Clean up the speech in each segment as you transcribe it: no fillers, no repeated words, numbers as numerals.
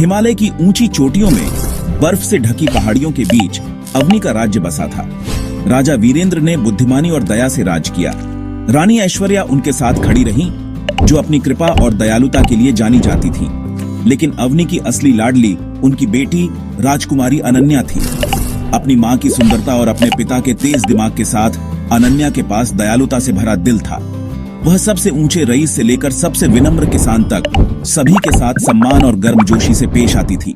हिमालय की ऊंची चोटियों में बर्फ से ढकी पहाड़ियों के बीच अवनी का राज्य बसा था। राजा वीरेंद्र ने बुद्धिमानी और दया से राज किया। रानी ऐश्वर्या उनके साथ खड़ी रही, जो अपनी कृपा और दयालुता के लिए जानी जाती थी। लेकिन अवनी की असली लाडली उनकी बेटी राजकुमारी अनन्या थी। अपनी मां की सुंदरता और अपने पिता के तेज दिमाग के साथ अनन्या के पास दयालुता से भरा दिल था। वह सबसे ऊंचे रईस से लेकर सबसे विनम्र किसान तक सभी के साथ सम्मान और गर्मजोशी से पेश आती थी।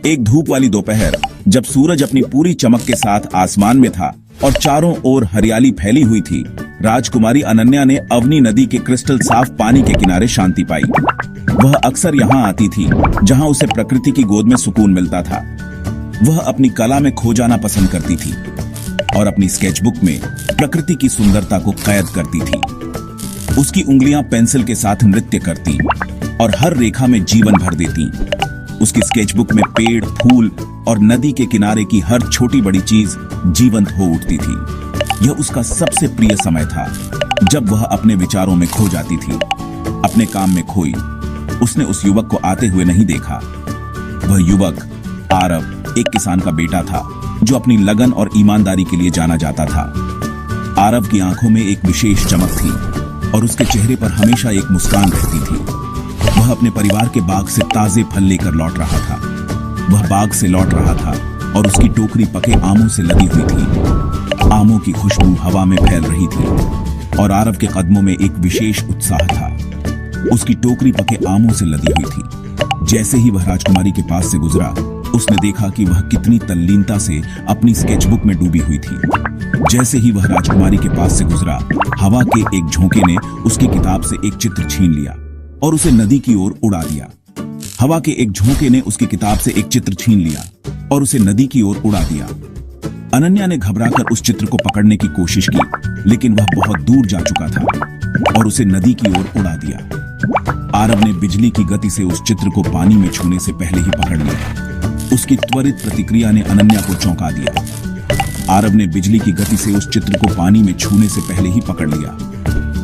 एक धूप वाली दोपहर, जब सूरज अपनी पूरी चमक के साथ आसमान में था और चारों ओर हरियाली फैली हुई थी, राजकुमारी अनन्या ने अवनी नदी के क्रिस्टल साफ पानी के किनारे शांति पाई। वह अक्सर यहाँ आती थी, जहाँ उसे प्रकृति की गोद में सुकून मिलता था। वह अपनी कला में खो जाना पसंद करती थी और अपनी स्केचबुक में प्रकृति की सुंदरता को कैद करती थी। उसकी उंगलियां पेंसिल के साथ नृत्य करती और हर रेखा में जीवन भर देती। उसकी स्केचबुक में पेड़, फूल और नदी के किनारे की हर छोटी बड़ी चीज जीवंत हो उठती थी। यह उसका सबसे प्रिय समय था, जब वह अपने विचारों में खो जाती थी, अपने काम में खोई। उसने उस युवक को आते हुए नहीं देखा। वह युवक आरव एक किसान का बेटा था, जो अपनी लगन और ईमानदारी के लिए जाना जाता था। आरव की आंखों में एक विशेष चमक थी और उसके चेहरे पर हमेशा एक मुस्कान रहती थी। वह अपने परिवार के बाग से ताजे फल लेकर लौट रहा था। वह बाग से लौट रहा था और उसकी टोकरी पके आमों से लदी हुई थी। आमों की खुशबू हवा में फैल रही थी और आरव के कदमों में एक विशेष उत्साह था। उसकी टोकरी पके आमों से लदी हुई थी। जैसे ही वह राजकुमारी के पास से गुजरा, उसने देखा कि वह कितनी तल्लीनता से अपनी स्केचबुक में डूबी हुई थी। जैसे ही वह राजकुमारी के पास से गुजरा, हवा के एक झोंके ने उसकी किताब से एक चित्र छीन लिया और उसे नदी की ओर उड़ा दिया। हवा के एक झोंके ने उसकी किताब से एक चित्र छीन लिया और उसे नदी की ओर उड़ा दिया। अनन्या ने घबराकर उस चित्र को पकड़ने की कोशिश की, लेकिन वह बहुत दूर जा चुका था और उसे नदी की ओर उड़ा दिया। आरव ने बिजली की गति से उस चित्र को पानी में छूने से पहले ही पकड़ लिया। उसकी त्वरित प्रतिक्रिया ने अनन्या को चौंका दिया। आरव ने बिजली की गति से उस चित्र को पानी में छूने से पहले ही पकड़ लिया।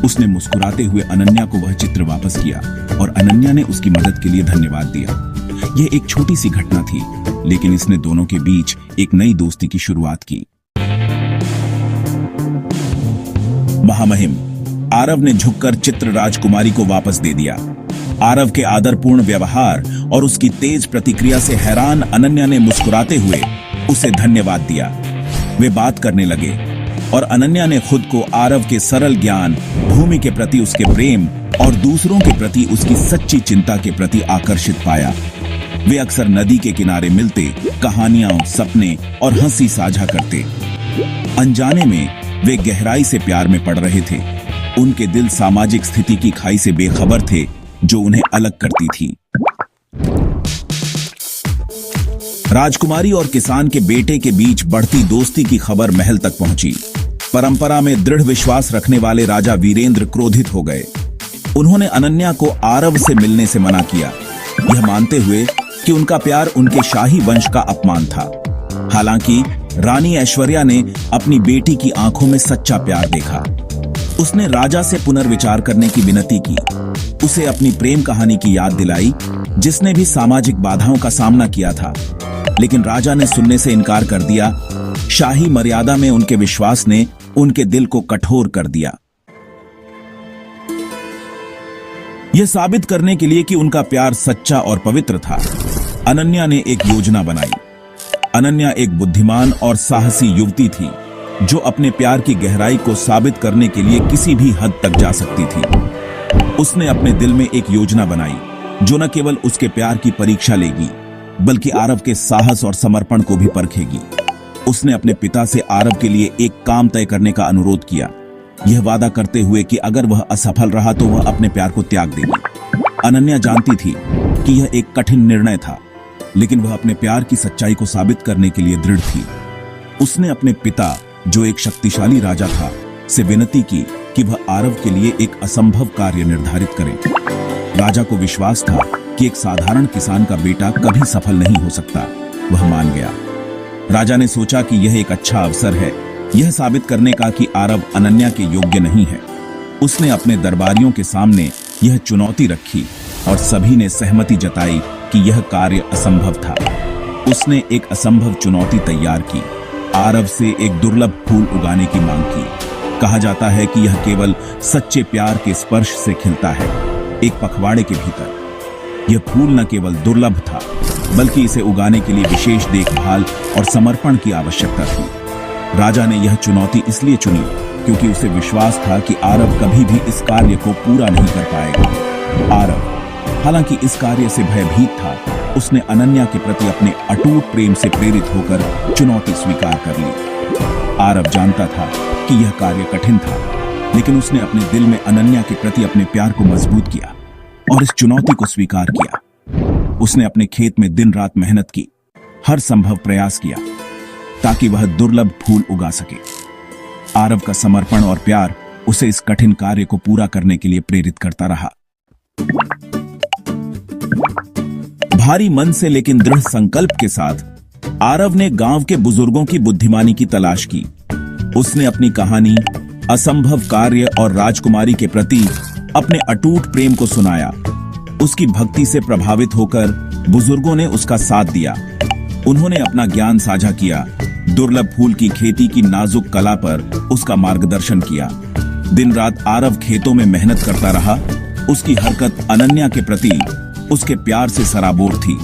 उसने मुस्कुराते हुए अनन्या को वह चित्र वापस किया और अनन्या ने उसकी मदद के लिए धन्यवाद दिया। यह एक छोटी सी घटना थी, लेकिन इसने दोनों के बीच एक नई दोस्ती की शुरुआत की। महामहिम, आरव ने झुककर चित्र राजकुमारी को वापस दे दिया। आरव के आदरपूर्ण व्यवहार और उसकी तेज प्रतिक्रिया से हैरान अनन्या ने मुस्कुराते हुए उसे धन्यवाद दिया। वे बात करने लगे और अनन्या ने खुद को आरव के सरल ज्ञान, भूमि के प्रति उसके प्रेम और दूसरों के प्रति उसकी सच्ची चिंता के प्रति आकर्षित पाया। वे अक्सर नदी के किनारे मिलते, कहानियां, सपने और हंसी साझा करते। अनजाने में वे गहराई से प्यार में पड़ रहे थे। उनके दिल सामाजिक स्थिति की खाई से बेखबर थे, जो उन्हें अलग करती थी। राजकुमारी और किसान के बेटे के बीच बढ़ती दोस्ती की खबर महल तक पहुंची। परंपरा में दृढ़ विश्वास रखने वाले राजा वीरेंद्र क्रोधित हो गए। उन्होंने अनन्या को आरव से मिलने से मना किया, यह मानते हुए कि उनका प्यार उनके शाही वंश का अपमान था। हालांकि रानी ऐश्वर्या ने अपनी बेटी की आंखों में सच्चा प्यार देखा। उसने राजा से पुनर्विचार करने की विनती की, उसे अपनी प्रेम कहानी की याद दिलाई, जिसने भी सामाजिक बाधाओं का सामना किया था। लेकिन राजा ने सुनने से इनकार कर दिया। शाही मर्यादा में उनके विश्वास ने उनके दिल को कठोर कर दिया। यह साबित करने के लिए कि उनका प्यार सच्चा और पवित्र था, अनन्या ने एक योजना बनाई। अनन्या एक बुद्धिमान और साहसी युवती थी, जो अपने प्यार की गहराई को साबित करने के लिए किसी भी हद तक जा सकती थी। उसने अपने दिल में एक योजना बनाई, जो न केवल उसके प्यार की परीक्षा लेगी, बल्कि आरव के साहस और समर्पण को भी परखेगी। उसने अपने पिता से आरव के लिए एक काम तय करने का अनुरोध किया, यह वादा करते हुए कि अगर वह असफल रहा तो वह अपने प्यार को त्याग देगी। अनन्या जानती थी कि यह एक कठिन निर्णय था, लेकिन वह अपने प्यार की सच्चाई को साबित करने के लिए दृढ़ थी। उसने अपने पिता, जो एक शक्तिशाली राजा था, से विनती की कि वह आरव के लिए एक असंभव कार्य निर्धारित करे। राजा को विश्वास था कि एक साधारण किसान का बेटा कभी सफल नहीं हो सकता। वह मान गया। राजा ने सोचा कि यह एक अच्छा अवसर है यह साबित करने का कि आरव अनन्या के योग्य नहीं है। उसने अपने दरबारियों के सामने यह चुनौती रखी और सभी ने सहमति जताई कि यह कार्य असंभव था। उसने एक असंभव चुनौती तैयार की, आरव से एक दुर्लभ फूल उगाने की मांग की। कहा जाता है कि यह केवल सच्चे प्यार के स्पर्श से खिलता है, एक पखवाड़े के भीतर। यह फूल न केवल दुर्लभ था, बल्कि इसे उगाने के लिए विशेष देखभाल और समर्पण की आवश्यकता थी। राजा ने यह चुनौती इसलिए चुनी क्योंकि उसे विश्वास था कि आरव कभी भी इस कार्य को पूरा नहीं कर पाएगा। आरव हालांकि इस कार्य से भयभीत था, उसने अनन्या के प्रति अपने अटूट प्रेम से प्रेरित होकर चुनौती स्वीकार कर ली। आरव जानता था कि यह कार्य कठिन था, लेकिन उसने अपने दिल में अनन्या के प्रति अपने प्यार को मजबूत किया और इस चुनौती को स्वीकार किया। उसने अपने खेत में दिन रात मेहनत की, हर संभव प्रयास किया ताकि वह दुर्लभ फूल उगा सके। आरव का समर्पण और प्यार उसे इस कठिन कार्य को पूरा करने के लिए प्रेरित करता रहा। भारी मन से लेकिन दृढ़ संकल्प के साथ आरव ने गांव के बुजुर्गों की बुद्धिमानी की तलाश की। उसने अपनी कहानी, असंभव कार्य और राजकुमारी के प्रति अपने अटूट प्रेम को सुनाया। उसकी भक्ति से प्रभावित होकर बुजुर्गों ने उसका साथ दिया। उन्होंने अपना ज्ञान साझा किया, दुर्लभ फूल की खेती की नाजुक कला पर उसका मार्गदर्शन किया। दिन रात आरव खेतों में मेहनत करता रहा। उसकी हरकत अनन्या के प्रति उसके प्यार से सराबोर थी।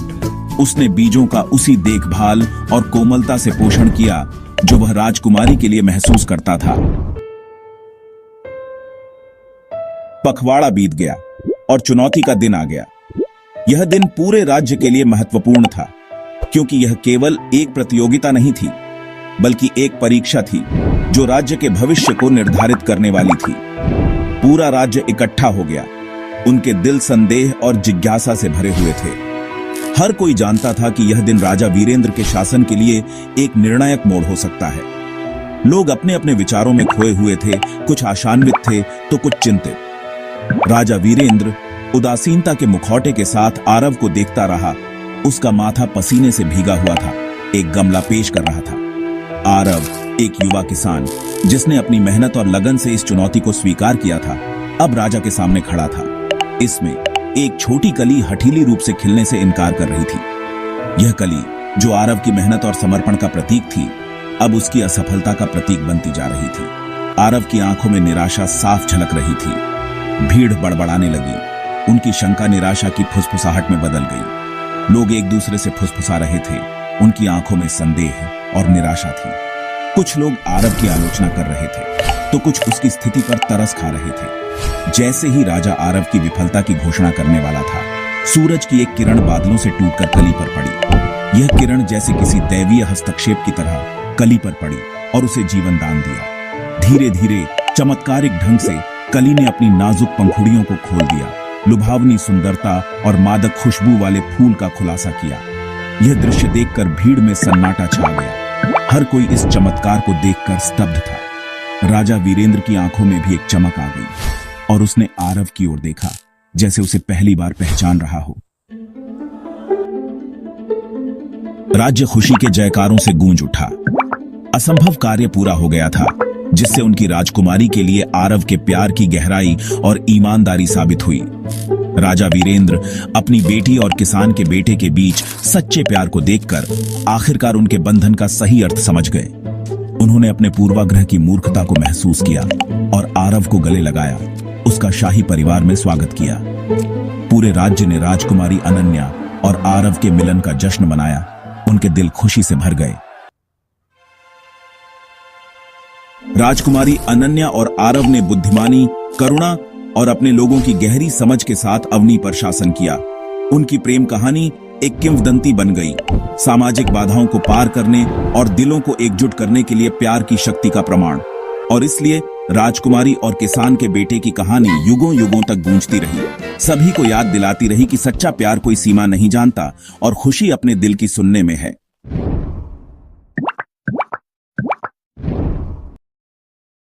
उसने बीजों का उसी देखभाल और कोमलता से पोषण किया जो वह राजकुमारी के लिए महसूस करता था। पखवाड़ा बीत गया और चुनौती का दिन आ गया। यह दिन पूरे राज्य के लिए महत्वपूर्ण था, क्योंकि यह केवल एक प्रतियोगिता नहीं थी, बल्कि एक परीक्षा थी जो राज्य के भविष्य को निर्धारित करने वाली थी। पूरा राज्य इकट्ठा हो गया। उनके दिल संदेह और जिज्ञासा से भरे हुए थे। हर कोई जानता था कि यह दिन राजा वीरेंद्र के शासन के लिए एक निर्णायक मोड़ हो सकता है। लोग अपने अपने विचारों में खोए हुए थे, कुछ आशान्वित थे तो कुछ चिंतित। राजा वीरेंद्र उदासीनता के मुखौटे के साथ आरव को देखता रहा। उसका माथा पसीने से भीगा हुआ था, एक गमला पेश कर रहा था। आरव एक युवा किसान जिसने अपनी मेहनत और लगन से इस चुनौती को स्वीकार किया था, अब राजा के सामने खड़ा था। इसमें एक छोटी कली हठीली रूप से खिलने से इनकार कर रही थी। यह कली, जो आरव की मेहनत और समर्पण का प्रतीक थी, अब उसकी असफलता का प्रतीक बनती जा रही थी। आरव की आंखों में निराशा साफ झलक रही थी। भीड़ बड़बड़ाने लगी। उनकी शंका निराशा की फुसफुसाहट में बदल गई। लोग एक दूसरे से फुसफुसा रहे थे। उनकी आंखों में संदेह और निराशा थी। कुछ लोग आरव की आलोचना कर रहे थे तो कुछ उसकी स्थिति पर तरस खा रहे थे। जैसे ही राजा आरव की विफलता की घोषणा करने वाला था, सूरज की एक किरण बादलों से टूटकर कली पर पड़ी। यह किरण जैसे किसी दैवीय हस्तक्षेप की तरह कली पर पड़ी और उसे जीवन दान दिया। धीरे धीरे चमत्कारिक ढंग से कली ने अपनी नाजुक पंखुड़ियों को खोल दिया, लुभावनी सुंदरता और मादक खुशबू वाले फूल का खुलासा किया। यह दृश्य देखकर भीड़ में सन्नाटा छा गया। हर कोई इस चमत्कार को देखकर स्तब्ध था। राजा वीरेंद्र की आंखों में भी एक चमक आ गई और उसने आरव की ओर देखा, जैसे उसे पहली बार पहचान रहा हो। राज्य खुशी के जयकारों से गूंज उठा। असंभव कार्य पूरा हो गया था, जिससे उनकी राजकुमारी के लिए आरव के प्यार की गहराई और ईमानदारी साबित हुई। राजा वीरेंद्र अपनी बेटी और किसान के बेटे के बीच सच्चे प्यार को देखकर आखिरकार उनके बंधन का सही अर्थ समझ गए। उन्होंने अपने पूर्वाग्रह की मूर्खता को महसूस किया और आरव को गले लगाया, उसका शाही परिवार में स्वागत किया। पूरे राज्य ने राजकुमारी अनन्या और आरव के मिलन का जश्न मनाया। उनके दिल खुशी से भर गए। राजकुमारी अनन्या और आरव ने बुद्धिमानी, करुणा और अपने लोगों की गहरी समझ के साथ अवनी पर शासन किया। उनकी प्रेम कहानी एक किंवदंती बन गई, सामाजिक बाधाओं को पार करने और दिलों को एकजुट करने के लिए प्यार की शक्ति का प्रमाण। और इसलिए राजकुमारी और किसान के बेटे की कहानी युगों युगों तक गूंजती रही, सभी को याद दिलाती रही कि सच्चा प्यार कोई सीमा नहीं जानता और खुशी अपने दिल की सुनने में है।